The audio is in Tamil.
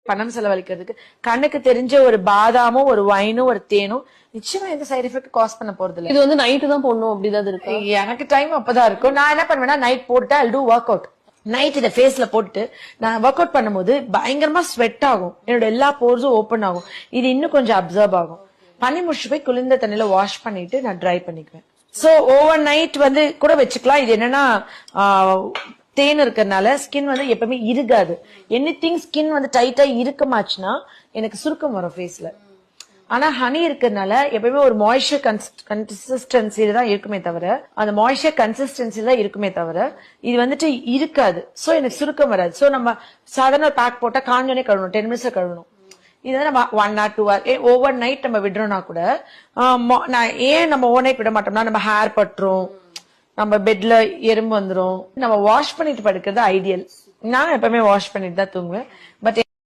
பணம் செலவழிக்கிறதுக்கு கண்ணுக்கு தெரிஞ்ச ஒரு பாதாமும் ஒரு வைனும் ஒரு தேனும் நிச்சயமா எந்த சைடு எஃபெக்ட் காஸ் பண்ண போறது இல்ல. இது வந்து நைட்டு தான் போடணும் அப்படிதான் இருக்கு. எனக்கு டைம் அப்பதான் இருக்கும். நான் என்ன பண்ணுவேன்னா நைட் போட்டு ஐ டூ ஒர்க் அவுட். நைட் இதை ஃபேஸ்ல போட்டு நான் ஒர்க் அவுட் பண்ணும்போது பயங்கரமா ஸ்வெட் ஆகும், என்னோட எல்லா போர்ஸும் ஓப்பன் ஆகும், இது இன்னும் கொஞ்சம் அப்சர்வ் ஆகும். பண்ணி முடிச்சு போய் குளிர்ந்த தண்ணியில வாஷ் பண்ணிட்டு நான் ட்ரை பண்ணிக்குவேன். சோ ஓவர் நைட் வந்து கூட வச்சுக்கலாம். இது என்னன்னா தேன் இருக்கிறதுனால ஸ்கின் வந்து எப்பவுமே இருக்காது. எனிதிங் ஸ்கின் வந்து டைட்டா இருக்கமாச்சுன்னா எனக்கு சுருக்கம் வரும் ஃபேஸ்ல. ஆனா ஹனி இருக்கிறதுனால எப்பவுமே ஒரு மாய்ஸ்சர் கன்சிஸ்டன்சில தான் இருக்குமே தவிர, அந்த மாய்ஸ்சர் கன்சிஸ்டன்சில தான் இருக்குமே தவிர இது வந்துட்டு இருக்காது. சோ எனக்கு சுருக்கம் வராது. சோ நம்ம சாதாரண பேக் போட்டா காஞ்சோனே கழுவணும், 10 மினிட்ஸ் கழுவணும். இது வந்து நம்ம 1 or 2 hours ஓவர் நைட் நம்ம விடுறோம்னா கூட நான் ஏன் நம்ம ஓவர் நைட் விட மாட்டோம்னா நம்ம ஹேர் பட்டுரும், நம்ம பெட்ல எறும்பு வந்துரும். நம்ம வாஷ் பண்ணிட்டு படுக்கிறது ஐடியல். நான் எப்பவுமே வாஷ் பண்ணிட்டு தான் தூங்குவேன். பட்